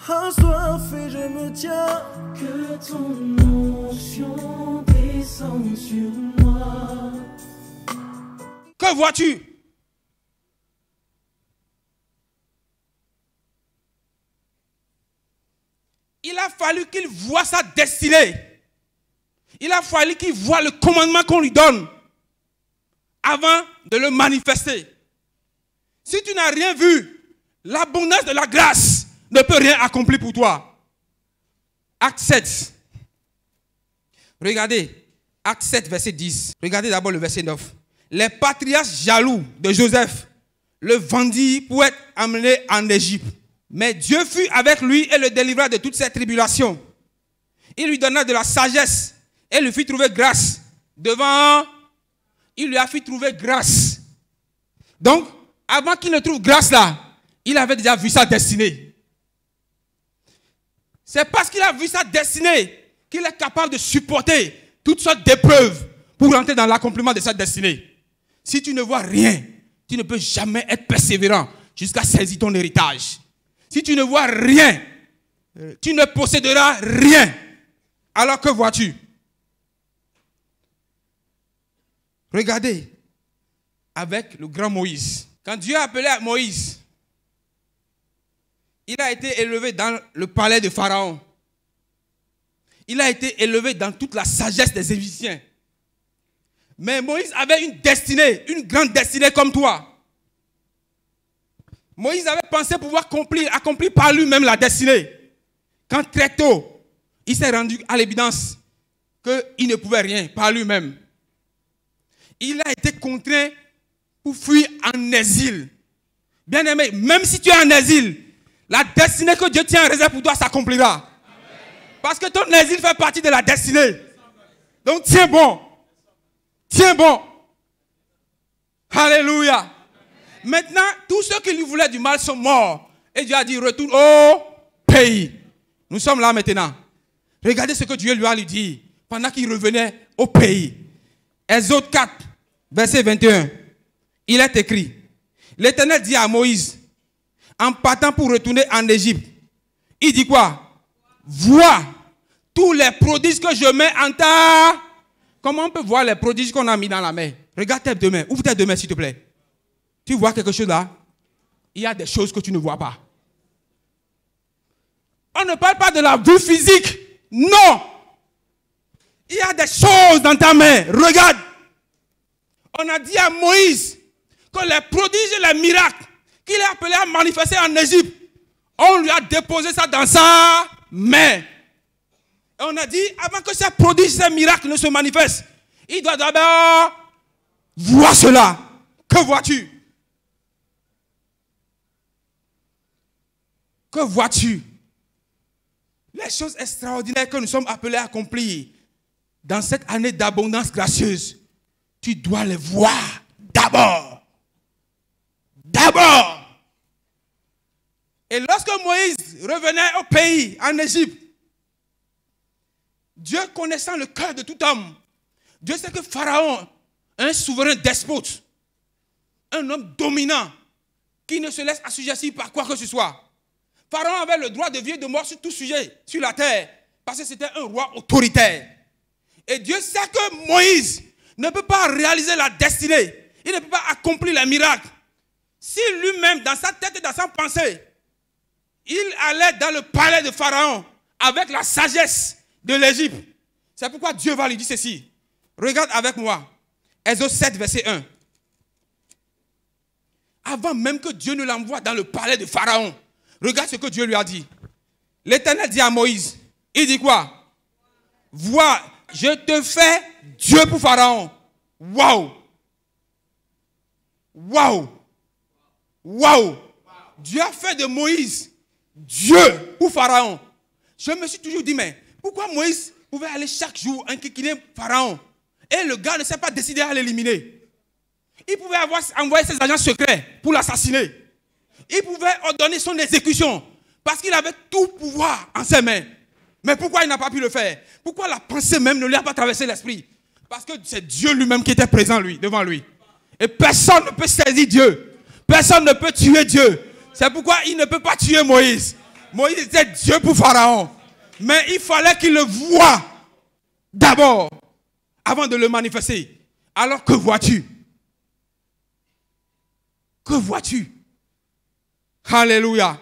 assoiffé, je me tiens. Que ton onction descende sur moi. Que vois-tu? Il a fallu qu'il voie sa destinée. Il a fallu qu'il voie le commandement qu'on lui donne avant de le manifester. Si tu n'as rien vu, l'abondance de la grâce ne peut rien accomplir pour toi. Acte 7. Regardez, Acte 7, verset 10. Regardez d'abord le verset 9. Les patriarches jaloux de Joseph le vendirent pour être amené en Égypte. Mais Dieu fut avec lui et le délivra de toutes ses tribulations. Il lui donna de la sagesse et lui fit trouver grâce devant. Il lui a fait trouver grâce. Donc, avant qu'il ne trouve grâce là, il avait déjà vu sa destinée. C'est parce qu'il a vu sa destinée qu'il est capable de supporter toutes sortes d'épreuves pour entrer dans l'accomplissement de sa destinée. Si tu ne vois rien, tu ne peux jamais être persévérant jusqu'à saisir ton héritage. Si tu ne vois rien, tu ne posséderas rien. Alors que vois-tu? Regardez, avec le grand Moïse. Quand Dieu a appelé Moïse, il a été élevé dans le palais de Pharaon. Il a été élevé dans toute la sagesse des Égyptiens. Mais Moïse avait une destinée, une grande destinée comme toi. Moïse avait pensé pouvoir accomplir par lui-même la destinée. Quand très tôt, il s'est rendu à l'évidence qu'il ne pouvait rien par lui-même. Il a été contraint pour fuir en exil. Bien aimé, même si tu es en exil, la destinée que Dieu tient en réserve pour toi s'accomplira. Amen. Parce que ton exil fait partie de la destinée. Donc tiens bon. Tiens bon. Alléluia. Maintenant, tous ceux qui lui voulaient du mal sont morts. Et Dieu a dit, retourne au pays. Nous sommes là maintenant. Regardez ce que Dieu lui a dit pendant qu'il revenait au pays. Exode 4, verset 21. Il est écrit, l'Éternel dit à Moïse, en partant pour retourner en Égypte, il dit quoi? Vois tous les prodiges que je mets en ta... Comment on peut voir les prodiges qu'on a mis dans la mer? Regarde tes deux mains. Ouvre tes deux mains, s'il te plaît. Tu vois quelque chose là? Il y a des choses que tu ne vois pas. On ne parle pas de la vue physique. Non. Il y a des choses dans ta main. Regarde. On a dit à Moïse que les prodiges et les miracles qu'il est appelé à manifester en Égypte, on lui a déposé ça dans sa main. Et on a dit, avant que ces prodiges, ces miracles ne se manifestent, il doit d'abord voir cela. Que vois-tu? Que vois-tu? Les choses extraordinaires que nous sommes appelés à accomplir dans cette année d'abondance gracieuse, tu dois les voir d'abord. D'abord. Et lorsque Moïse revenait au pays, en Égypte, Dieu connaissant le cœur de tout homme, Dieu sait que Pharaon, un souverain despote, un homme dominant, qui ne se laisse assujettir par quoi que ce soit. Pharaon avait le droit de vie et de mort sur tout sujet, sur la terre, parce que c'était un roi autoritaire. Et Dieu sait que Moïse ne peut pas réaliser la destinée, il ne peut pas accomplir les miracles. Si lui-même, dans sa tête et dans sa pensée, il allait dans le palais de Pharaon avec la sagesse de l'Égypte. C'est pourquoi Dieu va lui dire ceci. Regarde avec moi. Exode 7, verset 1. Avant même que Dieu ne l'envoie dans le palais de Pharaon, regarde ce que Dieu lui a dit. L'Éternel dit à Moïse, il dit quoi? Vois, je te fais Dieu pour Pharaon. Waouh! Waouh! Waouh! Dieu a fait de Moïse Dieu pour Pharaon. Je me suis toujours dit, mais pourquoi Moïse pouvait aller chaque jour enquiquiner Pharaon et le gars ne s'est pas décidé à l'éliminer? Il pouvait envoyer ses agents secrets pour l'assassiner. Il pouvait ordonner son exécution parce qu'il avait tout pouvoir en ses mains. Mais pourquoi il n'a pas pu le faire? Pourquoi la pensée même ne lui a pas traversé l'esprit? Parce que c'est Dieu lui-même qui était présent devant lui. Et personne ne peut saisir Dieu. Personne ne peut tuer Dieu. C'est pourquoi il ne peut pas tuer Moïse. Moïse était Dieu pour Pharaon. Mais il fallait qu'il le voie d'abord, avant de le manifester. Alors que vois-tu? Que vois-tu? Alléluia.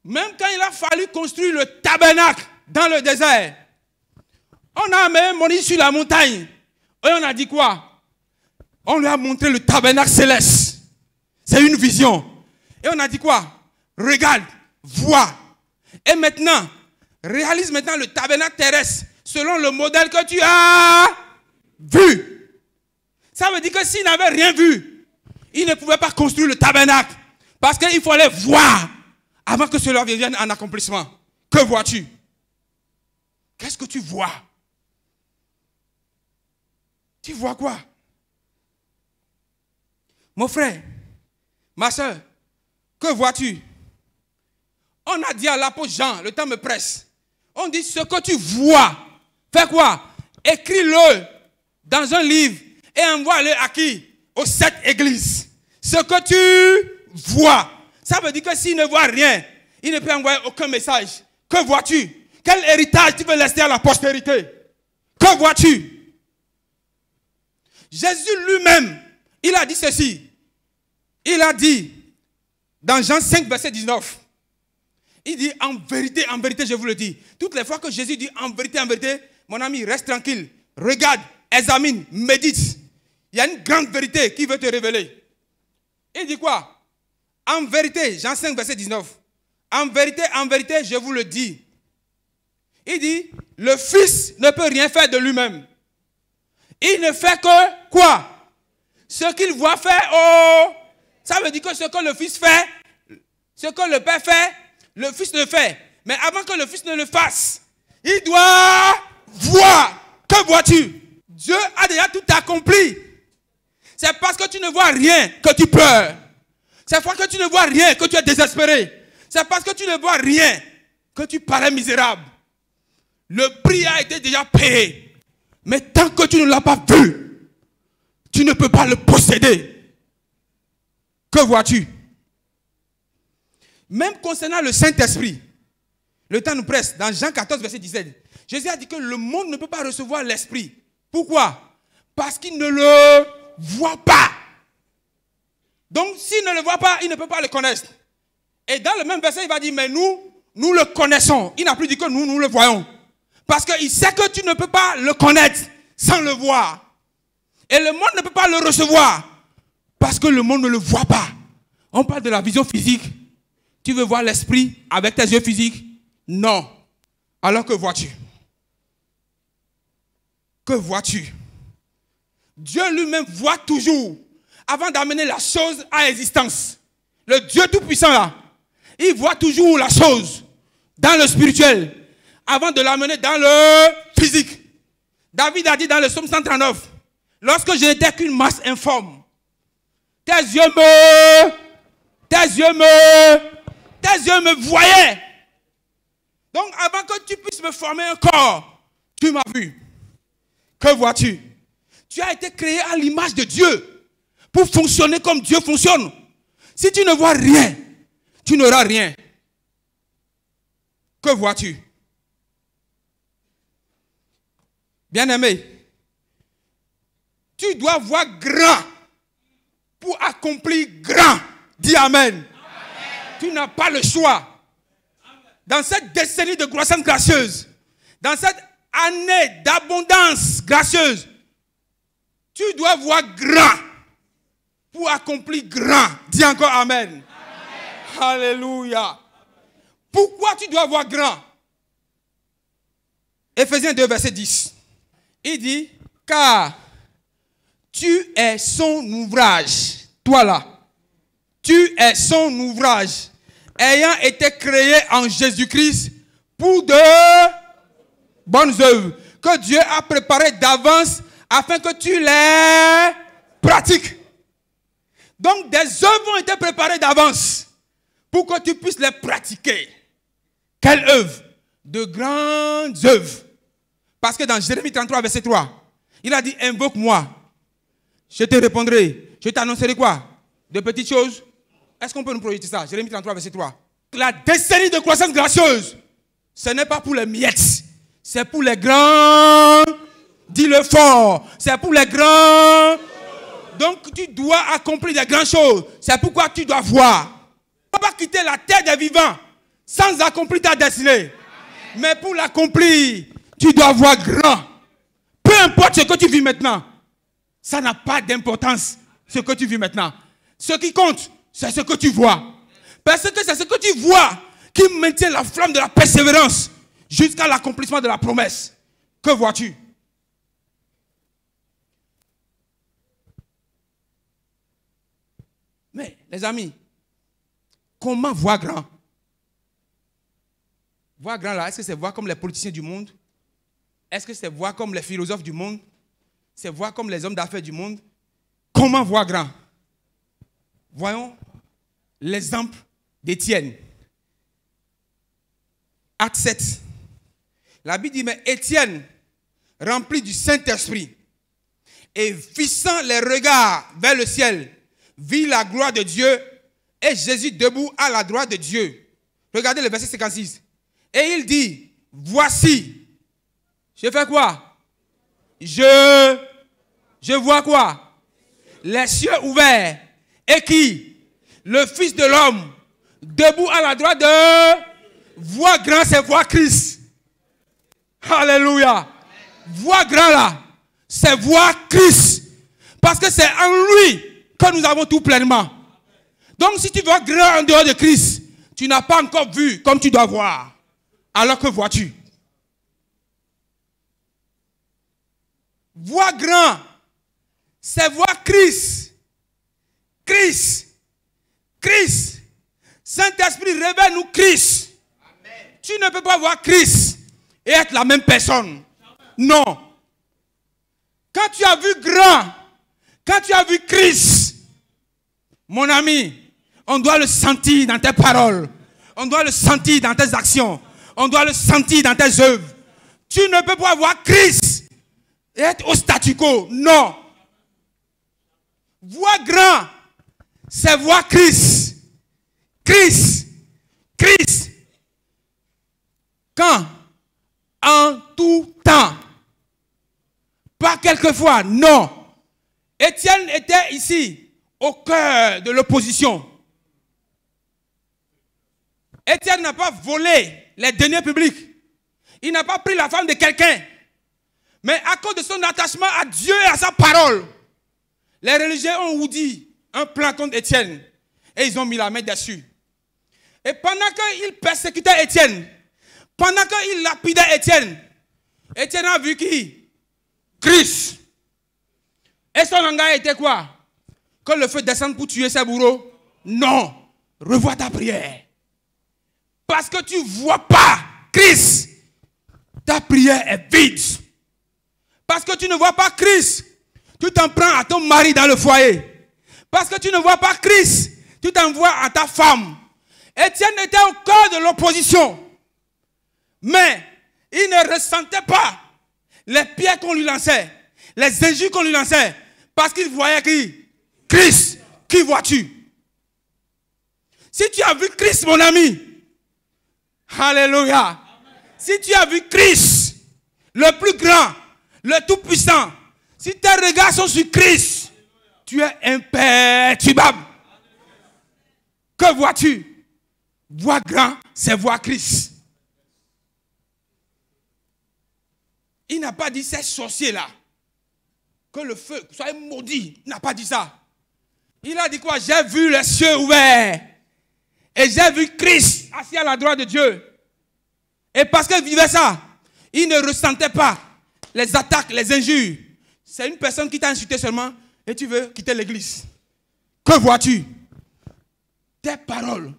Même quand il a fallu construire le tabernacle dans le désert, on a amené Moïse sur la montagne. Et on a dit quoi? On lui a montré le tabernacle céleste. C'est une vision. Et on a dit quoi? Regarde, vois. Et maintenant, réalise maintenant le tabernacle terrestre selon le modèle que tu as vu. Ça veut dire que s'il n'avait rien vu, il ne pouvait pas construire le tabernacle. Parce qu'il fallait voir avant que cela vienne en accomplissement. Que vois-tu? Qu'est-ce que tu vois? Tu vois quoi? Mon frère, ma soeur, que vois-tu? On a dit à l'apôtre Jean, le temps me presse. On dit ce que tu vois. Fais quoi? Écris-le dans un livre et envoie-le à qui? Aux 7 églises. Ce que tu vois. Ça veut dire que s'il ne voit rien, il ne peut envoyer aucun message. Que vois-tu? Quel héritage tu veux laisser à la postérité? Que vois-tu? Jésus lui-même, il a dit ceci. Il a dit, dans Jean 5, verset 19, il dit, en vérité, je vous le dis. Toutes les fois que Jésus dit, en vérité, mon ami, reste tranquille. Regarde, examine, médite. Il y a une grande vérité qui veut te révéler. Il dit quoi? En vérité, Jean 5, verset 19. En vérité, je vous le dis. Il dit, le Fils ne peut rien faire de lui-même. Il ne fait que quoi? Ce qu'il voit faire, ça veut dire que ce que le Fils fait, ce que le Père fait, le Fils le fait. Mais avant que le Fils ne le fasse, il doit voir. Que vois-tu? Dieu a déjà tout accompli. C'est parce que tu ne vois rien que tu pleures. C'est parce que tu ne vois rien que tu es désespéré. C'est parce que tu ne vois rien que tu parais misérable. Le prix a été déjà payé. Mais tant que tu ne l'as pas vu, tu ne peux pas le posséder. Que vois-tu? Même concernant le Saint-Esprit, le temps nous presse, dans Jean 14, verset 17, Jésus a dit que le monde ne peut pas recevoir l'Esprit. Pourquoi? Parce qu'il ne le voit pas. Donc, s'il ne le voit pas, il ne peut pas le connaître. Et dans le même verset, il va dire, mais nous le connaissons. Il n'a plus dit que nous le voyons. Parce qu'il sait que tu ne peux pas le connaître sans le voir. Et le monde ne peut pas le recevoir. Parce que le monde ne le voit pas. On parle de la vision physique. Tu veux voir l'esprit avec tes yeux physiques? Non. Alors que vois-tu? Que vois-tu? Dieu lui-même voit toujours. Avant d'amener la chose à existence. Le Dieu Tout-Puissant là. Il voit toujours la chose. Dans le spirituel. Avant de l'amener dans le physique. David a dit dans le psaume 139. Lorsque je n'étais qu'une masse informe. Tes yeux me voyaient. Donc avant que tu puisses me former un corps, tu m'as vu. Que vois-tu? Tu as été créé à l'image de Dieu pour fonctionner comme Dieu fonctionne. Si tu ne vois rien, tu n'auras rien. Que vois-tu? Bien-aimé, tu dois voir grand pour accomplir grand. Dis Amen. Amen. Tu n'as pas le choix. Dans cette décennie de croissance gracieuse, dans cette année d'abondance gracieuse, tu dois voir grand pour accomplir grand. Dis encore Amen. Amen. Alléluia. Pourquoi tu dois voir grand? Éphésiens 2, verset 10. Il dit, car tu es son ouvrage. Toi là. Tu es son ouvrage. Ayant été créé en Jésus-Christ pour de bonnes œuvres. Que Dieu a préparées d'avance afin que tu les pratiques. Donc des œuvres ont été préparées d'avance pour que tu puisses les pratiquer. Quelles œuvres? De grandes œuvres. Parce que dans Jérémie 33, verset 3, il a dit, invoque-moi, je te répondrai, je t'annoncerai quoi? De petites choses. Est-ce qu'on peut nous projeter ça? Jérémie 33, verset 3. la décennie de croissance gracieuse, ce n'est pas pour les miettes. C'est pour les grands. Dis-le fort. C'est pour les grands. Donc tu dois accomplir des grandes choses. C'est pourquoi tu dois voir. Tu ne vas pas quitter la terre des vivants sans accomplir ta destinée. Mais pour l'accomplir, tu dois voir grand. Peu importe ce que tu vis maintenant. Ça n'a pas d'importance, ce que tu vis maintenant. Ce qui compte, c'est ce que tu vois. Parce que c'est ce que tu vois qui maintient la flamme de la persévérance jusqu'à l'accomplissement de la promesse. Que vois-tu? Mais, les amis, comment voir grand? Voir grand là, est-ce que c'est voir comme les politiciens du monde? Est-ce que c'est voir comme les philosophes du monde? C'est voir comme les hommes d'affaires du monde? Comment voir grand? Voyons l'exemple d'Étienne. Acte 7. La Bible dit, mais Étienne, rempli du Saint-Esprit, et fixant les regards vers le ciel, vit la gloire de Dieu et Jésus debout à la droite de Dieu. Regardez le verset 56. Et il dit, voici, je fais quoi? Je vois quoi? Les cieux ouverts. Et qui? Le Fils de l'homme, debout à la droite de... Voir grand, c'est voir Christ. Alléluia. Voir grand là, c'est voir Christ. Parce que c'est en lui que nous avons tout pleinement. Donc si tu vois grand en dehors de Christ, tu n'as pas encore vu comme tu dois voir. Alors que vois-tu? Voir grand, c'est voir Christ. Christ. Christ. Saint-Esprit, révèle-nous Christ. Amen. Tu ne peux pas voir Christ et être la même personne. Non. Quand tu as vu grand, quand tu as vu Christ, mon ami, on doit le sentir dans tes paroles. On doit le sentir dans tes actions. On doit le sentir dans tes œuvres. Tu ne peux pas voir Christ et être au statu quo. Non. Voir grand, c'est voir Christ. Christ. Christ. Quand? En tout temps. Pas quelquefois, non. Étienne était ici, au cœur de l'opposition. Étienne n'a pas volé les deniers publics. Il n'a pas pris la femme de quelqu'un. Mais à cause de son attachement à Dieu et à sa parole, les religieux ont ourdi un plan contre Étienne. Et ils ont mis la main dessus. Et pendant qu'ils persécutaient Étienne, pendant qu'ils lapidaient Étienne, Étienne a vu qui? Christ. Et son langage était quoi? Que le feu descende pour tuer ses bourreaux? Non. Revois ta prière. Parce que tu ne vois pas Christ. Ta prière est vide. Parce que tu ne vois pas Christ. Tu t'en prends à ton mari dans le foyer. Parce que tu ne vois pas Christ. Tu t'envoies à ta femme. Étienne était au cœur de l'opposition. Mais il ne ressentait pas les pierres qu'on lui lançait. Les injures qu'on lui lançait. Parce qu'il voyait qui? Christ. Qui vois-tu? Si tu as vu Christ, mon ami. Alléluia. Si tu as vu Christ, le plus grand, le tout-puissant, si tes regards sont sur Christ, tu es imperturbable. Que vois-tu? Voir grand, c'est voir Christ. Il n'a pas dit ces sorciers-là, que le feu soit maudit. Il n'a pas dit ça. Il a dit quoi? J'ai vu les cieux ouverts. Et j'ai vu Christ assis à la droite de Dieu. Et parce qu'il vivait ça, il ne ressentait pas les attaques, les injures. C'est une personne qui t'a insulté seulement et tu veux quitter l'église. Que vois-tu? Tes paroles,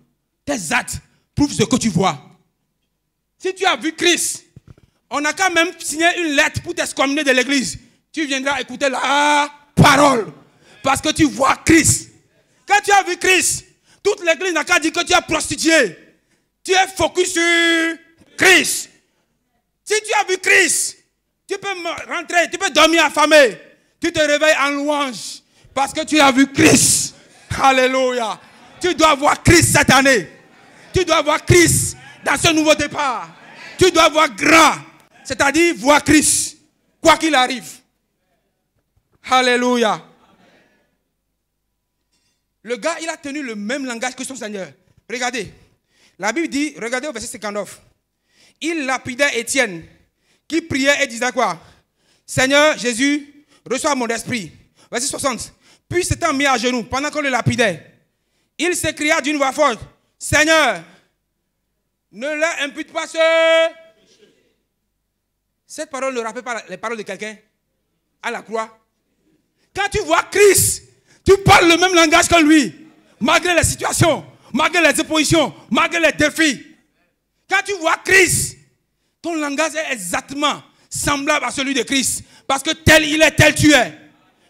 tes actes prouvent ce que tu vois. Si tu as vu Christ, on n'a qu'à même signer une lettre pour t'excommunier de l'église. Tu viendras écouter la parole. Parce que tu vois Christ. Quand tu as vu Christ, toute l'église n'a qu'à dire que tu es prostitué. Tu es focus sur Christ. Si tu as vu Christ, tu peux rentrer, tu peux dormir affamé. Tu te réveilles en louange. Parce que tu as vu Christ. Alléluia. Tu dois voir Christ cette année. Tu dois voir Christ dans ce nouveau départ. Tu dois voir grand, c'est-à-dire voir Christ, quoi qu'il arrive. Alléluia. Le gars, il a tenu le même langage que son Seigneur. Regardez. La Bible dit, regardez au verset 59. Il lapidait Étienne, qui priait et disait quoi? Seigneur Jésus, reçois mon esprit. Verset 60. Puis s'étant mis à genoux, pendant qu'on le lapidait, il s'écria d'une voix forte, Seigneur, ne leur impute pas ce... Cette parole ne rappelle pas les paroles de quelqu'un à la croix. Quand tu vois Christ, tu parles le même langage que lui, malgré les situations, malgré les oppositions, malgré les défis. Quand tu vois Christ, ton langage est exactement semblable à celui de Christ. Parce que tel il est, tel tu es.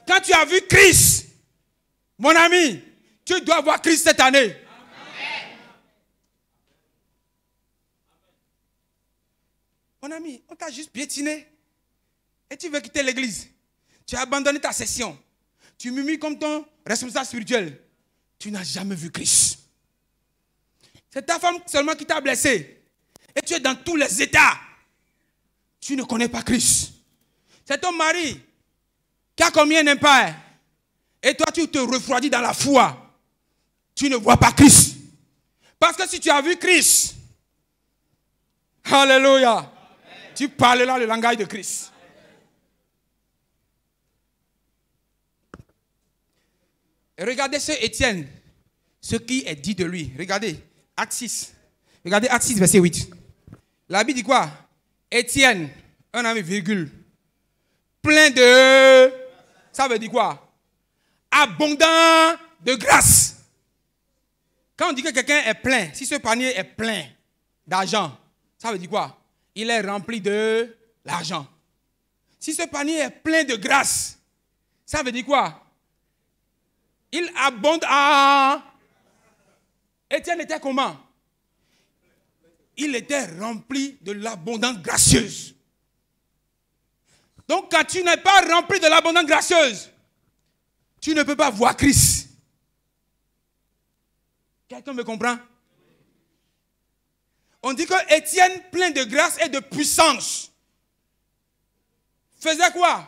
Quand tu as vu Christ, mon ami, tu dois voir Christ cette année. Mon ami, on t'a juste piétiné. Et tu veux quitter l'église. Tu as abandonné ta session. Tu murmures comme ton responsable spirituel. Tu n'as jamais vu Christ. C'est ta femme seulement qui t'a blessé. Et tu es dans tous les états. Tu ne connais pas Christ. C'est ton mari qui a commis un impair. Et toi, tu te refroidis dans la foi. Tu ne vois pas Christ. Parce que si tu as vu Christ, alléluia, tu parleras le langage de Christ. Et regardez ce Étienne, ce qui est dit de lui. Regardez, Acte 6. Regardez Acte 6, verset 8. La Bible dit quoi? Étienne, un ami, virgule, plein de... Ça veut dire quoi? Abondant de grâce. Quand on dit que quelqu'un est plein, si ce panier est plein d'argent, ça veut dire quoi? Il est rempli de l'argent. Si ce panier est plein de grâce, ça veut dire quoi? Il abonde à... Étienne était comment? Il était rempli de l'abondance gracieuse. Donc quand tu n'es pas rempli de l'abondance gracieuse, tu ne peux pas voir Christ. Quelqu'un me comprend? On dit que Étienne, plein de grâce et de puissance, faisait quoi?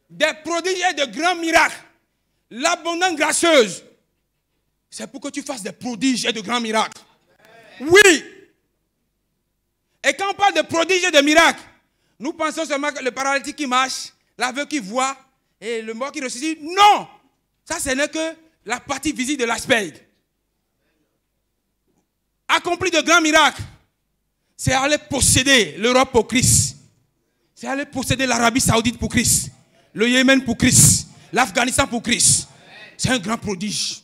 Des prodiges et de grands miracles. L'abondance gracieuse, c'est pour que tu fasses des prodiges et de grands miracles. Oui. Et quand on parle de prodiges et de miracles, nous pensons seulement que le paralytique qui marche, l'aveugle qui voit et le mort qui ressuscite. Non! Ça, ce n'est que la partie visible de l'iceberg. Accompli de grands miracles, c'est aller posséder l'Europe pour Christ. C'est aller posséder l'Arabie Saoudite pour Christ. Le Yémen pour Christ. L'Afghanistan pour Christ. C'est un grand prodige.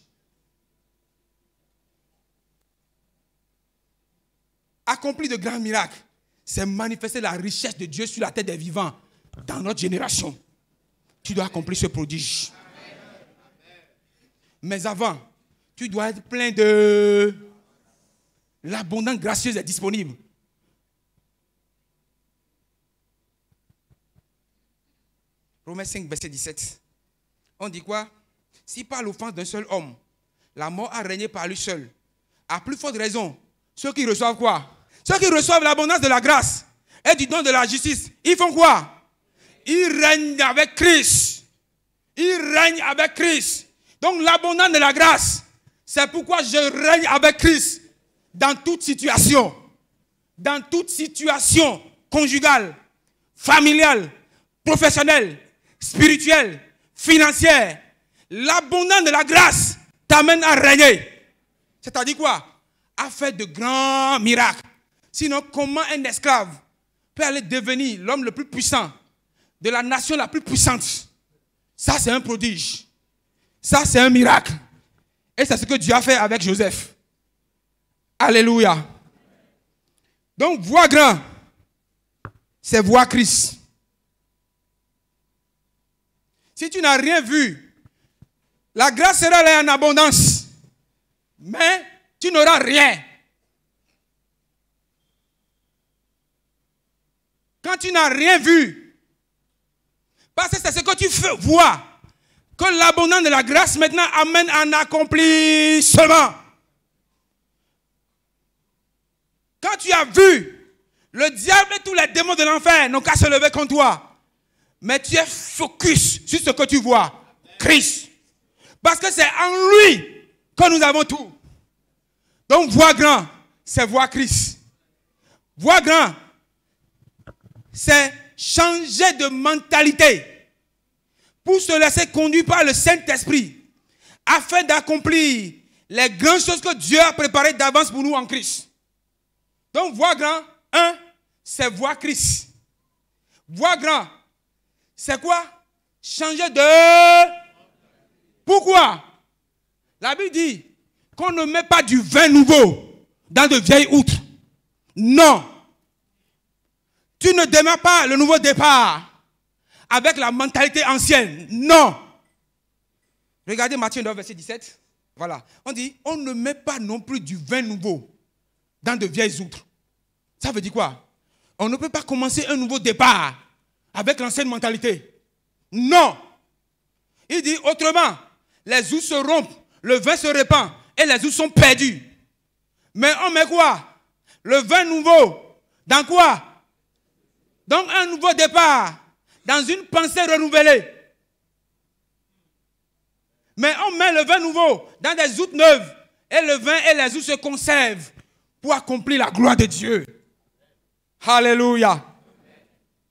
Accompli de grands miracles, c'est manifester la richesse de Dieu sur la tête des vivants dans notre génération. Tu dois accomplir ce prodige. Mais avant, tu dois être plein de... L'abondance gracieuse est disponible. Romains 5, verset 17. On dit quoi? Si par l'offense d'un seul homme, la mort a régné par lui seul, à plus forte raison, ceux qui reçoivent quoi? Ceux qui reçoivent l'abondance de la grâce et du don de la justice, ils font quoi? Ils règnent avec Christ. Ils règnent avec Christ. Donc l'abondance de la grâce, c'est pourquoi je règne avec Christ dans toute situation. Dans toute situation conjugale, familiale, professionnelle, spirituelle, financière. L'abondance de la grâce t'amène à régner. C'est-à-dire quoi? À faire de grands miracles. Sinon, comment un esclave peut aller devenir l'homme le plus puissant de la nation la plus puissante? Ça, c'est un prodige. Ça, c'est un miracle. Et c'est ce que Dieu a fait avec Joseph. Alléluia. Donc, voir grand, c'est voir Christ. Si tu n'as rien vu, la grâce sera là en abondance. Mais tu n'auras rien. Quand tu n'as rien vu, parce que c'est ce que tu vois, que l'abondance de la grâce maintenant amène un accomplissement. Quand tu as vu, le diable et tous les démons de l'enfer n'ont qu'à se lever contre toi. Mais tu es focus sur ce que tu vois. Christ. Parce que c'est en lui que nous avons tout. Donc voir grand, c'est voir Christ. Voir grand, c'est changer de mentalité pour se laisser conduire par le Saint-Esprit afin d'accomplir les grandes choses que Dieu a préparées d'avance pour nous en Christ. Donc voir grand, c'est voir Christ. Voir grand, c'est quoi? Changer de... Pourquoi? La Bible dit qu'on ne met pas du vin nouveau dans de vieilles outres. Non. Tu ne démarres pas le nouveau départ avec la mentalité ancienne. Non. Regardez Matthieu 9, verset 17. Voilà. On dit, on ne met pas non plus du vin nouveau dans de vieilles outres. Ça veut dire quoi? On ne peut pas commencer un nouveau départ avec l'ancienne mentalité. Non. Il dit autrement, les outres se rompent, le vin se répand et les outres sont perdues. Mais on met quoi? Le vin nouveau. Dans quoi? Donc un nouveau départ. Dans une pensée renouvelée. Mais on met le vin nouveau dans des outres neuves. Et le vin et les outres se conservent pour accomplir la gloire de Dieu. Alléluia.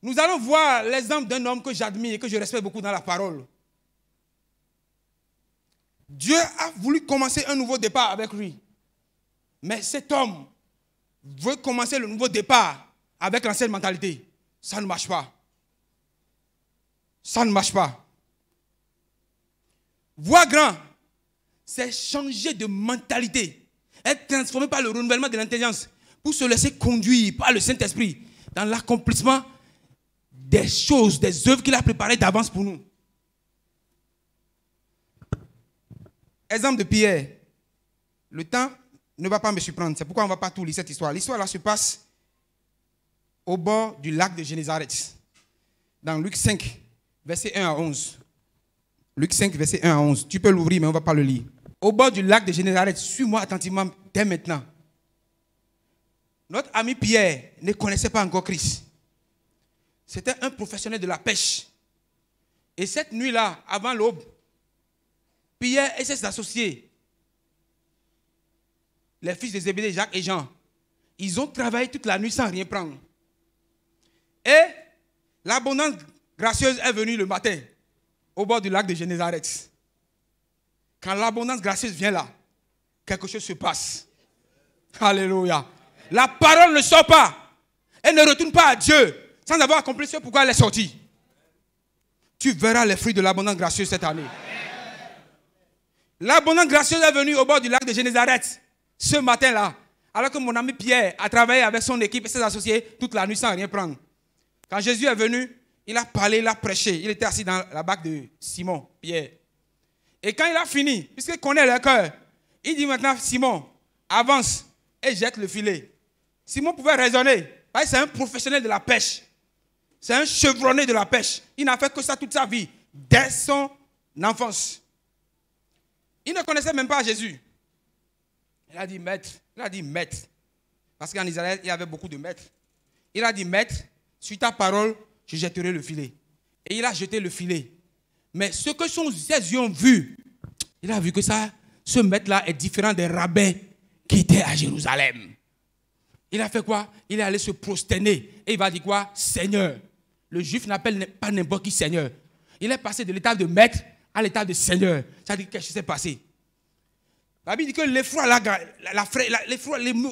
Nous allons voir l'exemple d'un homme que j'admire et que je respecte beaucoup dans la parole. Dieu a voulu commencer un nouveau départ avec lui. Mais cet homme veut commencer le nouveau départ avec l'ancienne mentalité. Ça ne marche pas. Ça ne marche pas. Voir grand, c'est changer de mentalité. Être transformé par le renouvellement de l'intelligence pour se laisser conduire par le Saint-Esprit dans l'accomplissement des choses, des œuvres qu'il a préparées d'avance pour nous. Exemple de Pierre. Le temps ne va pas me surprendre. C'est pourquoi on ne va pas tout lire cette histoire. L'histoire là se passe au bord du lac de Génézareth. Dans Luc 5, verset 1 à 11. Luc 5, verset 1 à 11. Tu peux l'ouvrir, mais on ne va pas le lire. Au bord du lac de Génézareth, suis-moi attentivement dès maintenant. Notre ami Pierre ne connaissait pas encore Christ. C'était un professionnel de la pêche. Et cette nuit-là, avant l'aube, Pierre et ses associés, les fils de Zébédée, Jacques et Jean, ils ont travaillé toute la nuit sans rien prendre. Et l'abondance gracieuse est venue le matin au bord du lac de Génézareth. Quand l'abondance gracieuse vient là, quelque chose se passe. Alléluia. La parole ne sort pas. Elle ne retourne pas à Dieu sans avoir accompli ce pourquoi elle est sortie. Tu verras les fruits de l'abondance gracieuse cette année. L'abondance gracieuse est venue au bord du lac de Génézareth ce matin-là, alors que mon ami Pierre a travaillé avec son équipe et ses associés toute la nuit sans rien prendre. Quand Jésus est venu, il a parlé, il a prêché. Il était assis dans la barque de Simon, Pierre. Et quand il a fini, puisqu'il connaît leur cœur, il dit maintenant, Simon, avance et jette le filet. Simon pouvait raisonner, parce que c'est un professionnel de la pêche. C'est un chevronné de la pêche. Il n'a fait que ça toute sa vie, dès son enfance. Il ne connaissait même pas Jésus. Il a dit maître. Il a dit maître. Parce qu'en Israël, il y avait beaucoup de maîtres. Il a dit maître, sur ta parole, je jetterai le filet. Et il a jeté le filet. Mais ce que ses yeux ont vu, il a vu que ce maître-là est différent des rabbins qui étaient à Jérusalem. Il a fait quoi? Il est allé se prosterner. Et il va dire quoi? Seigneur. Le juif n'appelle pas n'importe qui Seigneur. Il est passé de l'état de maître à l'état de Seigneur. Ça dit qu'est-ce qui s'est passé? La Bible dit que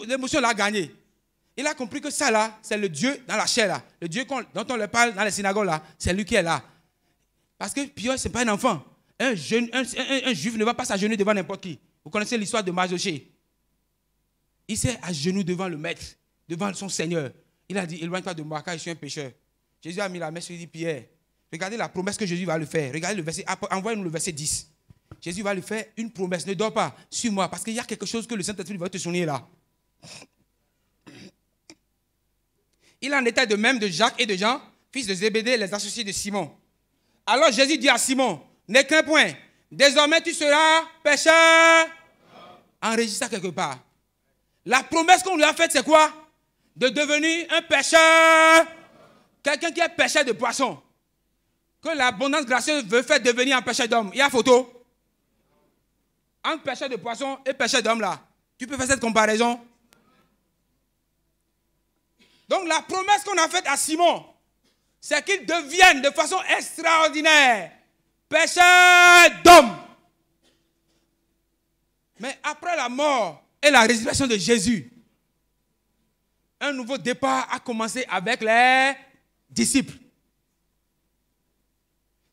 l'émotion l'a gagné. Il a compris que ça là, c'est le Dieu dans la chair là. Le Dieu dont on le parle dans les synagogues là, c'est lui qui est là. Parce que Pierre, ce n'est pas un enfant. Un juif ne va pas s'agenouiller devant n'importe qui. Vous connaissez l'histoire de Mardochée. Il s'est à genoux devant le maître, devant son Seigneur. Il a dit, éloigne-toi de moi car je suis un pécheur. Jésus a mis la main sur lui et dit, Pierre, regardez la promesse que Jésus va lui faire. Regardez le verset, envoyez-nous le verset 10. Jésus va lui faire une promesse. Ne dors pas, suis-moi, parce qu'il y a quelque chose que le Saint-Esprit va te souligner là. Il en était de même de Jacques et de Jean, fils de Zébédée, les associés de Simon. Alors Jésus dit à Simon, ne crains point, désormais tu seras pécheur. Enregistre ça quelque part. La promesse qu'on lui a faite, c'est quoi? de devenir un pêcheur. Quelqu'un qui est pêcheur de poissons. Que l'abondance gracieuse veut faire devenir un pêcheur d'hommes. Il y a photo. Entre pêcheur de poissons et pêcheur d'hommes là. Tu peux faire cette comparaison. Donc la promesse qu'on a faite à Simon, c'est qu'il devienne de façon extraordinaire pêcheur d'hommes. Mais après la mort et la résurrection de Jésus, un nouveau départ a commencé avec les disciples.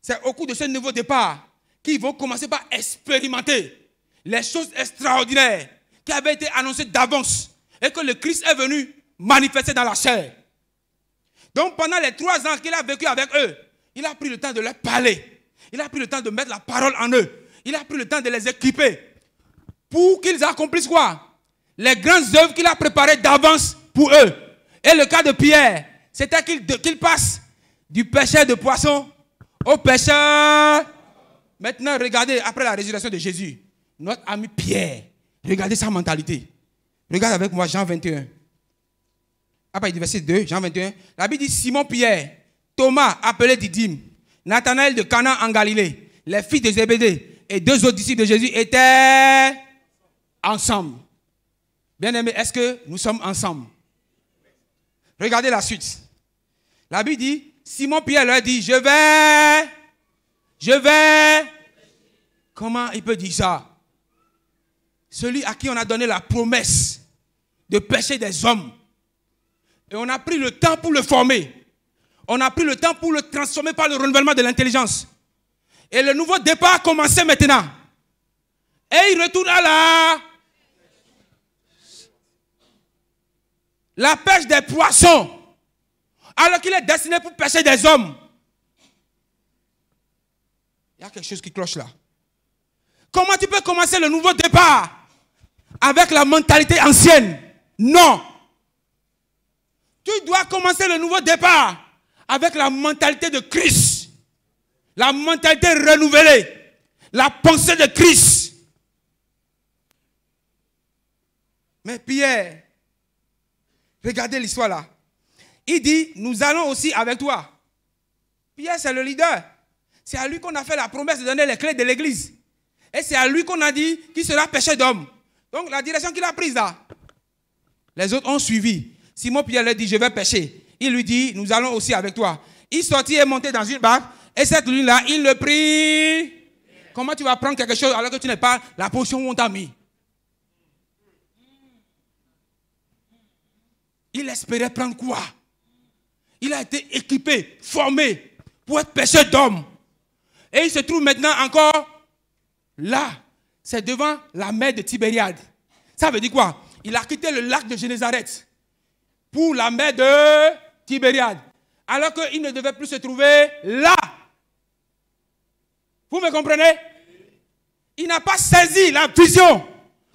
C'est au cours de ce nouveau départ qu'ils vont commencer par expérimenter les choses extraordinaires qui avaient été annoncées d'avance et que le Christ est venu manifester dans la chair. Donc pendant les 3 ans qu'il a vécu avec eux, il a pris le temps de leur parler. Il a pris le temps de mettre la parole en eux. Il a pris le temps de les équiper pour qu'ils accomplissent quoi? Les grandes œuvres qu'il a préparées d'avance pour eux. Et le cas de Pierre, c'était qu'il passe du pêcheur de poissons au pêcheur. Maintenant, regardez, après la résurrection de Jésus, notre ami Pierre, regardez sa mentalité. Regarde avec moi Jean 21. Après, il dit verset 2, Jean 21. La Bible dit Simon Pierre, Thomas, appelé Didyme, Nathanaël de Cana en Galilée, les fils de Zébédée et 2 autres disciples de Jésus étaient ensemble. Bien-aimés, est-ce que nous sommes ensemble? Regardez la suite. La Bible dit, Simon Pierre leur dit, je vais. Comment il peut dire ça? Celui à qui on a donné la promesse de pêcher des hommes. Et on a pris le temps pour le former. On a pris le temps pour le transformer par le renouvellement de l'intelligence. Et le nouveau départ a commencé maintenant. Et il retourne à la pêche des poissons. Alors qu'il est destiné pour pêcher des hommes. Il y a quelque chose qui cloche là. Comment tu peux commencer le nouveau départ avec la mentalité ancienne? Non. Tu dois commencer le nouveau départ avec la mentalité de Christ. La mentalité renouvelée. La pensée de Christ. Mais Pierre, regardez l'histoire là. Il dit, nous allons aussi avec toi. Pierre, c'est le leader. C'est à lui qu'on a fait la promesse de donner les clés de l'église. Et c'est à lui qu'on a dit qu'il sera pêcheur d'hommes. Donc la direction qu'il a prise là. Les autres ont suivi. Simon Pierre lui dit, je vais pêcher. Il lui dit, nous allons aussi avec toi. Il sortit et montait dans une barque. Et cette lune-là, il le prit. Comment tu vas prendre quelque chose alors que tu n'es pas la portion où on t'a mis? Il espérait prendre quoi? Il a été équipé, formé pour être pêcheur d'hommes. Et il se trouve maintenant encore là. C'est devant la mer de Tibériade. Ça veut dire quoi? Il a quitté le lac de Génézareth pour la mer de Tibériade. Alors qu'il ne devait plus se trouver là. Vous me comprenez? Il n'a pas saisi la vision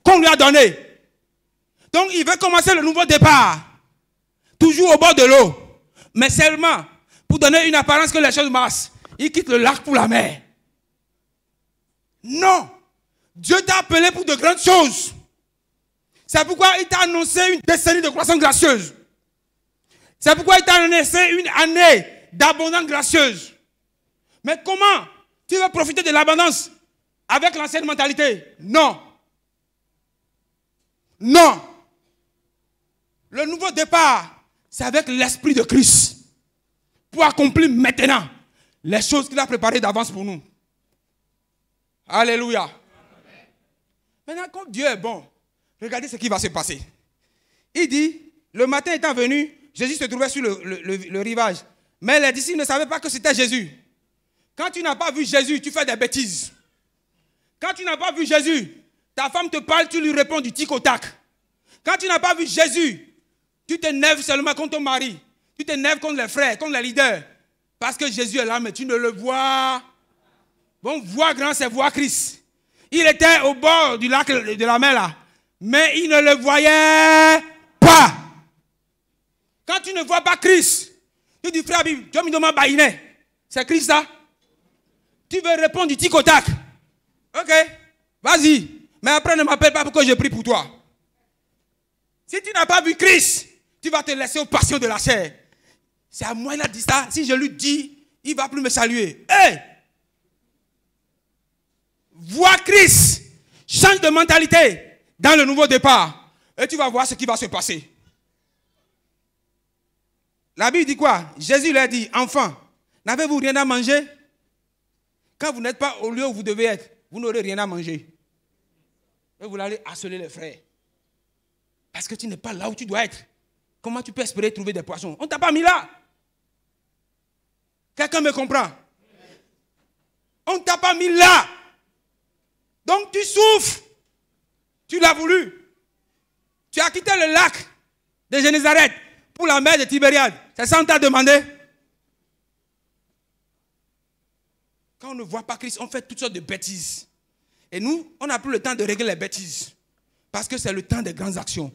qu'on lui a donnée. Donc il veut commencer le nouveau départ. Toujours au bord de l'eau. Mais seulement pour donner une apparence que les choses marchent. Il quitte le lac pour la mer. Non. Dieu t'a appelé pour de grandes choses. C'est pourquoi il t'a annoncé une décennie de croissance gracieuse. C'est pourquoi il t'a annoncé une année d'abondance gracieuse. Mais comment tu veux profiter de l'abondance avec l'ancienne mentalité? Non. Non. Le nouveau départ, c'est avec l'esprit de Christ. Pour accomplir maintenant les choses qu'il a préparées d'avance pour nous. Alléluia. Maintenant, comme Dieu est bon, regardez ce qui va se passer. Il dit, le matin étant venu, Jésus se trouvait sur le rivage. Mais les disciples ne savaient pas que c'était Jésus. Quand tu n'as pas vu Jésus, tu fais des bêtises. Quand tu n'as pas vu Jésus, ta femme te parle, tu lui réponds du tic au tac. Quand tu n'as pas vu Jésus, tu t'énerves seulement contre ton mari. Tu t'énerves contre les frères, contre les leaders. Parce que Jésus est là, mais tu ne le vois. Bon, voir grand, c'est voir Christ. Il était au bord du lac de la mer là. Mais il ne le voyait pas. Quand tu ne vois pas Christ, tu dis, frère, tu me demandes baïné. C'est Christ ça? Tu veux répondre du tic au tac. Ok, vas-y. Mais après, ne m'appelle pas pour que je prie pour toi. Si tu n'as pas vu Christ, Tu vas te laisser aux passions de la chair. C'est à moi, il a dit ça. Si je lui dis, il ne va plus me saluer. Hey! Vois Christ. Change de mentalité dans le nouveau départ. Et tu vas voir ce qui va se passer. La Bible dit quoi? Jésus lui a dit, enfant, n'avez-vous rien à manger? Quand vous n'êtes pas au lieu où vous devez être, vous n'aurez rien à manger. Et vous allez harceler les frères. Parce que tu n'es pas là où tu dois être. Comment tu peux espérer trouver des poissons? On ne t'a pas mis là. Quelqu'un me comprend? On ne t'a pas mis là. Donc tu souffres. Tu l'as voulu. Tu as quitté le lac de Génézareth pour la mer de Tibériade. C'est ça qu'on t'a demandé? Quand on ne voit pas Christ, on fait toutes sortes de bêtises. Et nous, on n'a plus le temps de régler les bêtises. Parce que c'est le temps des grandes actions.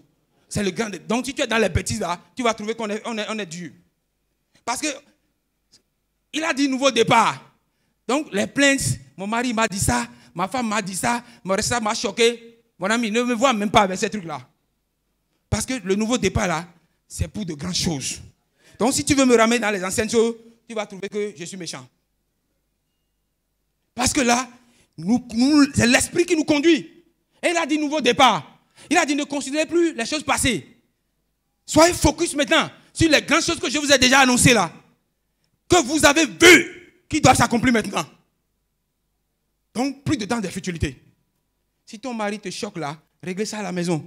C'est le grand... Donc si tu es dans les bêtises là, tu vas trouver qu'on est dur. Parce que il a dit nouveau départ. Donc les plaintes, mon mari m'a dit ça, ma femme m'a dit ça, mon restaurant m'a choqué. Mon ami ne me voit même pas avec ces trucs-là. Parce que le nouveau départ là, c'est pour de grandes choses. Donc si tu veux me ramener dans les anciennes choses, tu vas trouver que je suis méchant. Parce que là, c'est l'esprit qui nous conduit. Et il a dit nouveau départ. Il a dit ne considérez plus les choses passées. Soyez focus maintenant sur les grandes choses que je vous ai déjà annoncées là. Que vous avez vues, qui doivent s'accomplir maintenant. Donc, plus de temps de futilité. Si ton mari te choque là, réglez ça à la maison.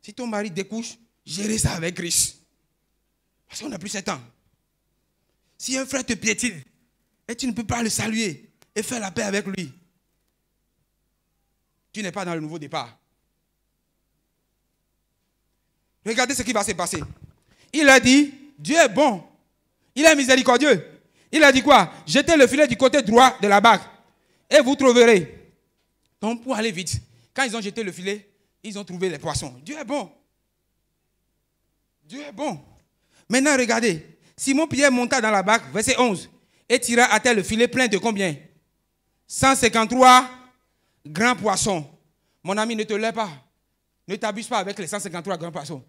Si ton mari découche, gérez ça avec Christ. Parce qu'on n'a plus ce temps. Si un frère te piétine, et tu ne peux pas le saluer et faire la paix avec lui, tu n'es pas dans le nouveau départ. Regardez ce qui va se passer. Il a dit, Dieu est bon. Il est miséricordieux. Il a dit quoi? Jetez le filet du côté droit de la barque et vous trouverez. Donc pour aller vite, quand ils ont jeté le filet, ils ont trouvé les poissons. Dieu est bon. Dieu est bon. Maintenant regardez. Simon-Pierre monta dans la barque, verset 11, et tira à terre le filet plein de combien? 153 grands poissons. Mon ami, ne te lève pas. Ne t'abuse pas avec les 153 grands poissons.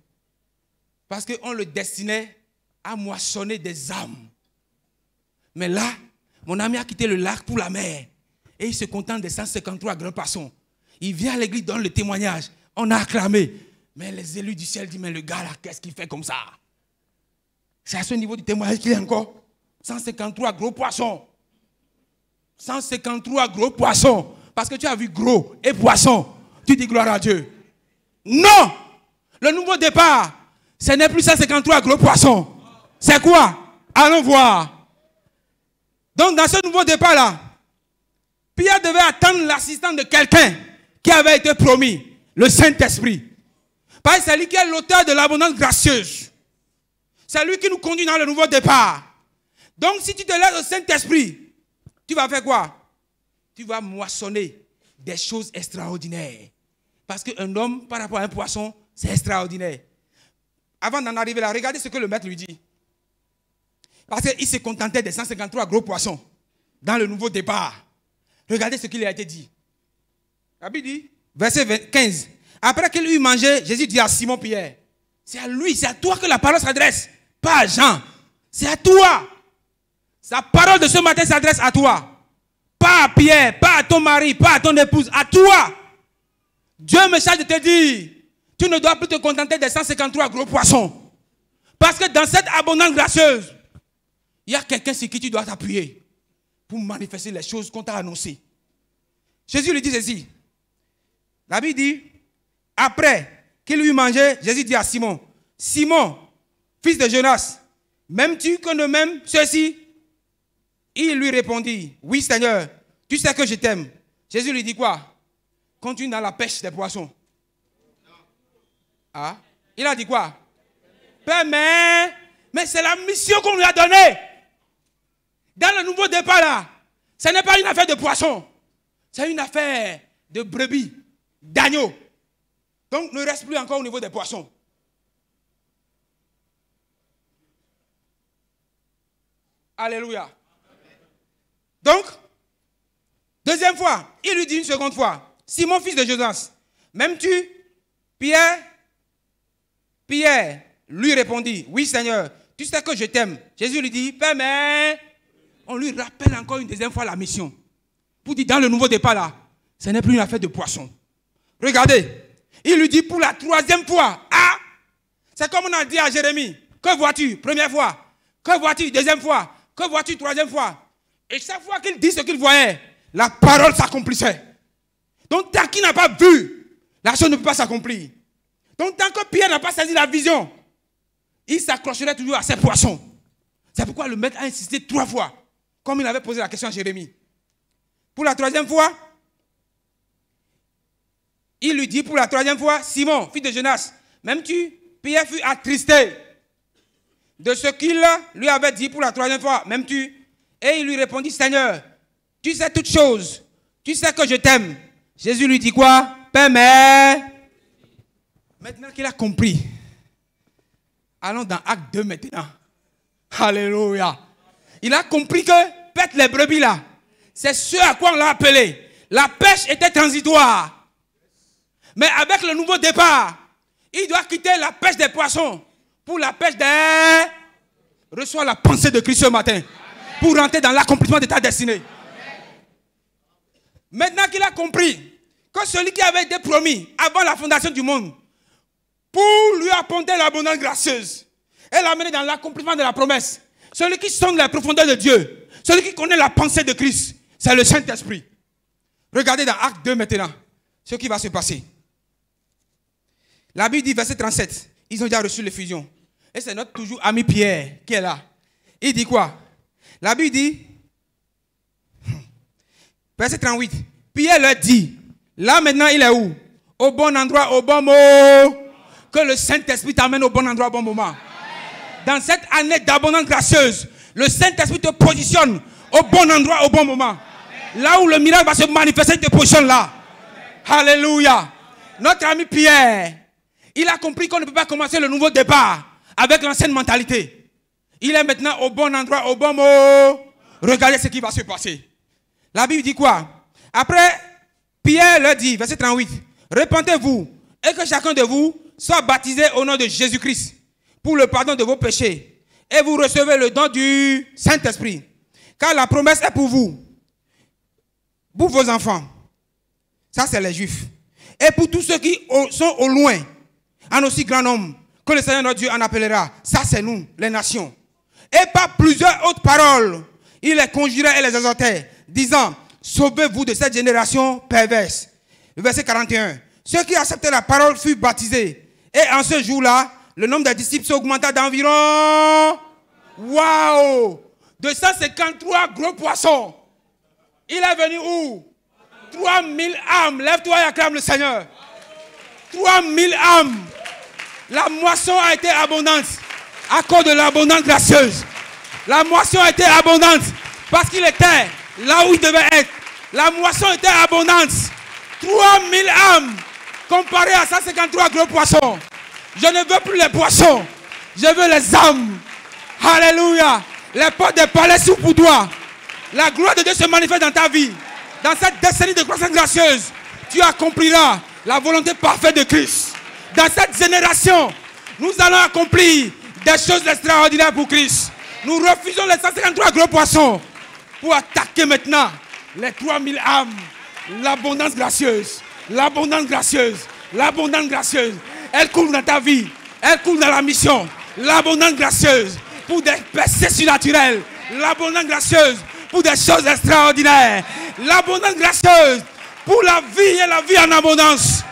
Parce qu'on le destinait à moissonner des âmes. Mais là, mon ami a quitté le lac pour la mer. Et il se contente des 153 grands poissons. Il vient à l'église, donne le témoignage. On a acclamé. Mais les élus du ciel disent, mais le gars là, qu'est-ce qu'il fait comme ça? C'est à ce niveau du témoignage qu'il est encore. 153 gros poissons. 153 gros poissons. Parce que tu as vu gros et poisson. Tu dis gloire à Dieu. Non! Le nouveau départ, ce n'est plus 153 gros poissons. C'est quoi? Allons voir. Donc dans ce nouveau départ-là, Pierre devait attendre l'assistance de quelqu'un qui avait été promis, le Saint-Esprit. Parce que c'est lui qui est l'auteur de l'abondance gracieuse. C'est lui qui nous conduit dans le nouveau départ. Donc si tu te laisses au Saint-Esprit, tu vas faire quoi? Tu vas moissonner des choses extraordinaires. Parce qu'un homme, par rapport à un poisson, c'est extraordinaire. Avant d'en arriver là, regardez ce que le maître lui dit. Parce qu'il se contentait des 153 gros poissons dans le nouveau départ. Regardez ce qu'il a été dit. La Bible dit, verset 15. Après qu'il eut mangé, Jésus dit à Simon-Pierre, c'est à lui, c'est à toi que la parole s'adresse, pas à Jean. C'est à toi. Sa parole de ce matin s'adresse à toi. Pas à Pierre, pas à ton mari, pas à ton épouse, à toi. Dieu me charge de te dire, tu ne dois plus te contenter des 153 gros poissons. Parce que dans cette abondance gracieuse, il y a quelqu'un sur qui tu dois t'appuyer pour manifester les choses qu'on t'a annoncées. Jésus lui dit ceci. La Bible dit, après qu'il eut mangé, Jésus dit à Simon, Simon, fils de Jonas, m'aimes-tu que ne m'aime ceci? Il lui répondit, oui Seigneur, tu sais que je t'aime. Jésus lui dit quoi? Continue dans la pêche des poissons. Ah, il a dit quoi? Père, mais c'est la mission qu'on lui a donnée. Dans le nouveau départ là, ce n'est pas une affaire de poisson. C'est une affaire de brebis, d'agneau. Donc ne reste plus encore au niveau des poissons. Alléluia. Donc, deuxième fois, il lui dit une seconde fois, Simon, fils de Jonas, m'aimes-tu? Pierre Pierre lui répondit, oui Seigneur, tu sais que je t'aime. Jésus lui dit, Père, mais on lui rappelle encore une deuxième fois la mission. Pour dire, dans le nouveau départ là, ce n'est plus une affaire de poisson. Regardez, il lui dit pour la troisième fois, ah, c'est comme on a dit à Jérémie, que vois-tu? Première fois. Que vois-tu? Deuxième fois. Que vois-tu? Troisième fois. Et chaque fois qu'il dit ce qu'il voyait, la parole s'accomplissait. Donc tant qu'il n'a pas vu, la chose ne peut pas s'accomplir. Donc tant que Pierre n'a pas saisi la vision, il s'accrocherait toujours à ses poissons. C'est pourquoi le maître a insisté 3 fois, comme il avait posé la question à Jérémie. Pour la troisième fois, il lui dit pour la troisième fois, Simon, fils de Jonas, m'aimes-tu? Pierre fut attristé de ce qu'il lui avait dit pour la troisième fois, m'aimes-tu? Et il lui répondit, Seigneur, tu sais toutes choses, tu sais que je t'aime. Jésus lui dit quoi? Père, mais... Maintenant qu'il a compris, allons dans Acte 2 maintenant. Alléluia. Il a compris que pète les brebis là, c'est ce à quoi on l'a appelé. La pêche était transitoire. Mais avec le nouveau départ, il doit quitter la pêche des poissons pour la pêche des... Reçois la pensée de Christ ce matin. Amen. Pour rentrer dans l'accomplissement de ta destinée. Amen. Maintenant qu'il a compris que celui qui avait été promis avant la fondation du monde pour lui apporter l'abondance gracieuse et l'amener dans l'accomplissement de la promesse, celui qui sonde la profondeur de Dieu, celui qui connaît la pensée de Christ, c'est le Saint-Esprit. Regardez dans Acte 2 maintenant ce qui va se passer. La Bible dit, verset 37, ils ont déjà reçu l'effusion. Et c'est notre toujours ami Pierre qui est là. Il dit quoi? La Bible dit, verset 38, Pierre leur dit, là maintenant il est où? Au bon endroit, au bon mot. Que le Saint-Esprit t'amène au bon endroit, au bon moment. Dans cette année d'abondance gracieuse, le Saint-Esprit te positionne au bon endroit, au bon moment. Là où le miracle va se manifester, il te positionne là. Alléluia. Notre ami Pierre, il a compris qu'on ne peut pas commencer le nouveau départ avec l'ancienne mentalité. Il est maintenant au bon endroit, au bon mot. Regardez ce qui va se passer. La Bible dit quoi? Après, Pierre leur dit, verset 38, repentez-vous et que chacun de vous soit baptisé au nom de Jésus-Christ pour le pardon de vos péchés et vous recevez le don du Saint-Esprit. Car la promesse est pour vous, pour vos enfants. Ça, c'est les Juifs. Et pour tous ceux qui sont au loin, en aussi grand nombre que le Seigneur notre Dieu en appellera. Ça, c'est nous, les nations. Et par plusieurs autres paroles, il les conjurait et les exhortait, disant, sauvez-vous de cette génération perverse. Le verset 41. Ceux qui acceptaient la parole furent baptisés. Et en ce jour-là, le nombre des disciples s'augmenta d'environ... Waouh! 253 gros poissons. Il est venu où? 3000 âmes. Lève-toi et acclame le Seigneur. 3000 âmes. La moisson a été abondante à cause de l'abondance gracieuse. La moisson a été abondante parce qu'il était là où il devait être. La moisson était abondante. 3000 âmes comparé à 153 gros poissons. Je ne veux plus les poissons. Je veux les âmes. Alléluia. Les portes des palais s'ouvrent pour toi. La gloire de Dieu se manifeste dans ta vie. Dans cette décennie de croissance gracieuse, tu accompliras la volonté parfaite de Christ. Dans cette génération, nous allons accomplir des choses extraordinaires pour Christ. Nous refusons les 153 gros poissons pour attaquer maintenant les 3000 âmes. L'abondance gracieuse. L'abondance gracieuse. L'abondance gracieuse. Elle coule dans ta vie. Elle coule dans la mission. L'abondance gracieuse pour des percées surnaturelles. L'abondance gracieuse pour des choses extraordinaires. L'abondance gracieuse pour la vie et la vie en abondance.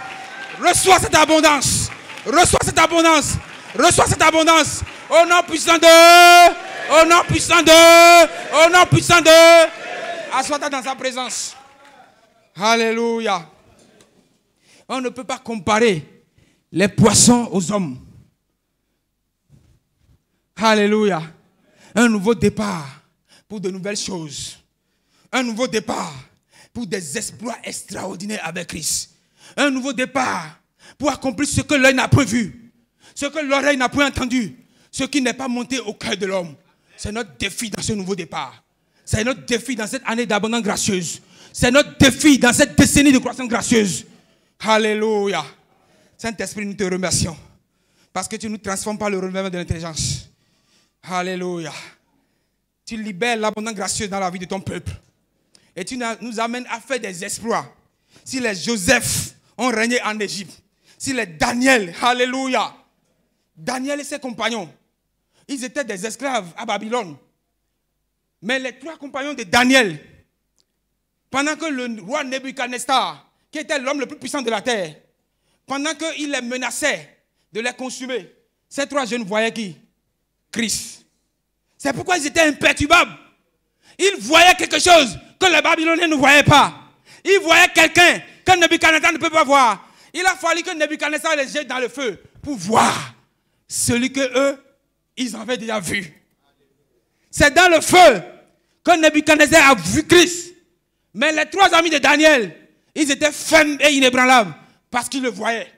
Reçois cette abondance. Reçois cette abondance. Reçois cette abondance. Au nom puissant de... Au nom puissant de... Au nom puissant de... Assois-toi dans sa présence. Alléluia. On ne peut pas comparer les poissons aux hommes. Alléluia. Un nouveau départ pour de nouvelles choses. Un nouveau départ pour des exploits extraordinaires avec Christ. Un nouveau départ pour accomplir ce que l'œil n'a pas vu, ce que l'oreille n'a pas entendu, ce qui n'est pas monté au cœur de l'homme. C'est notre défi dans ce nouveau départ. C'est notre défi dans cette année d'abondance gracieuse. C'est notre défi dans cette décennie de croissance gracieuse. Alléluia. Saint-Esprit, nous te remercions. Parce que tu nous transformes par le renouvellement de l'intelligence. Alléluia. Tu libères l'abondance gracieuse dans la vie de ton peuple. Et tu nous amènes à faire des exploits. Si les Joseph ont régné en Égypte, si les Daniel, alléluia, Daniel et ses compagnons, ils étaient des esclaves à Babylone. Mais les 3 compagnons de Daniel, pendant que le roi Nebuchadnezzar, qui était l'homme le plus puissant de la terre, pendant qu'il les menaçait de les consumer, ces 3 jeunes voyaient qui? Christ. C'est pourquoi ils étaient imperturbables. Ils voyaient quelque chose que les Babyloniens ne voyaient pas. Ils voyaient quelqu'un que Nebuchadnezzar ne peut pas voir. Il a fallu que Nebuchadnezzar les jette dans le feu pour voir celui que eux, ils avaient déjà vu. C'est dans le feu que Nebuchadnezzar a vu Christ. Mais les 3 amis de Daniel, ils étaient fermes et inébranlables parce qu'ils le voyaient.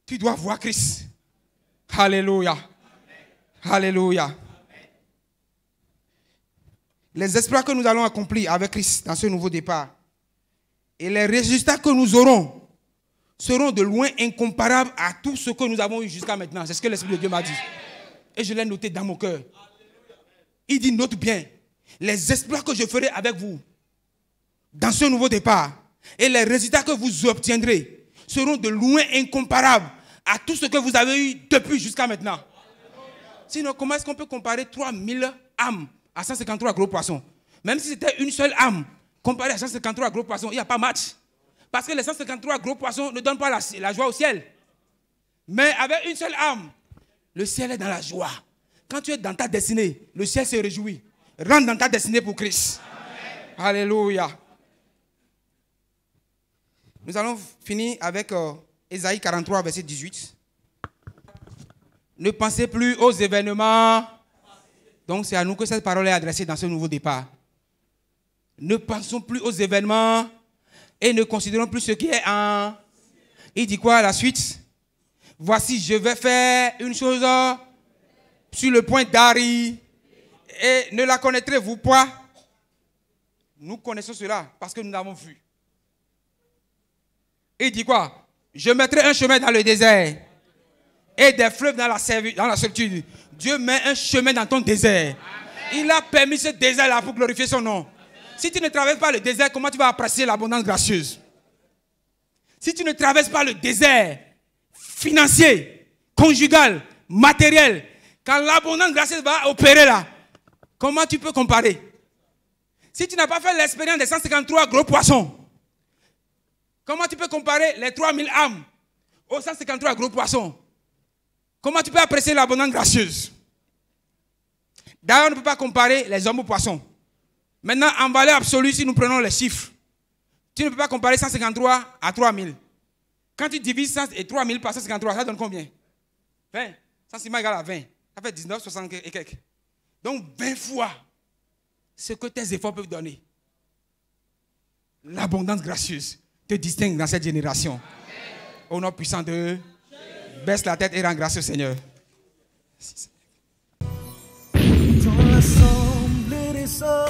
Tu dois voir Christ. Alléluia. Alléluia. Les exploits que nous allons accomplir avec Christ dans ce nouveau départ et les résultats que nous aurons seront de loin incomparables à tout ce que nous avons eu jusqu'à maintenant. C'est ce que l'Esprit de Dieu m'a dit. Et je l'ai noté dans mon cœur. Il dit, note bien, les exploits que je ferai avec vous dans ce nouveau départ et les résultats que vous obtiendrez seront de loin incomparables à tout ce que vous avez eu depuis jusqu'à maintenant. Sinon, comment est-ce qu'on peut comparer 3000 âmes à 153 gros poissons? Même si c'était une seule âme, comparée à 153 gros poissons, il n'y a pas match. Parce que les 153 gros poissons ne donnent pas la joie au ciel. Mais avec une seule âme, le ciel est dans la joie. Quand tu es dans ta destinée, le ciel se réjouit. Rentre dans ta destinée pour Christ. Amen. Alléluia. Nous allons finir avec Ésaïe 43, verset 18. Ne pensez plus aux événements. Donc c'est à nous que cette parole est adressée dans ce nouveau départ. Ne pensons plus aux événements et ne considérons plus ce qui est en... Il dit quoi à la suite? Voici, je vais faire une chose sur le point d'arriver et ne la connaîtrez-vous pas? Nous connaissons cela parce que nous l'avons vu. Il dit quoi? Je mettrai un chemin dans le désert et des fleuves dans la solitude. Dieu met un chemin dans ton désert. Amen. Il a permis ce désert-là pour glorifier son nom. Amen. Si tu ne traverses pas le désert, comment tu vas apprécier l'abondance gracieuse? Si tu ne traverses pas le désert financier, conjugal, matériel, quand l'abondance gracieuse va opérer là, comment tu peux comparer? Si tu n'as pas fait l'expérience des 153 gros poissons, comment tu peux comparer les 3000 âmes aux 153 gros poissons? Comment tu peux apprécier l'abondance gracieuse? D'ailleurs, on ne peut pas comparer les hommes aux poissons. Maintenant, en valeur absolue, si nous prenons les chiffres, tu ne peux pas comparer 153 à 3000. Quand tu divises 3000 par 153, ça donne combien? 20. 100 c'est égal à 20. Ça fait 19, 60 et quelques. Donc, 20 fois ce que tes efforts peuvent donner. L'abondance gracieuse te distingue dans cette génération. Amen. Au nom puissant de... Baisse la tête et rends grâce au Seigneur. Dans l'assemblée des saints,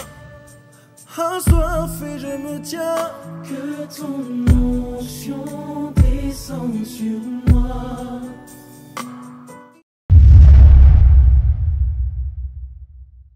assoiffé je me tiens. Que ton onction descende sur moi.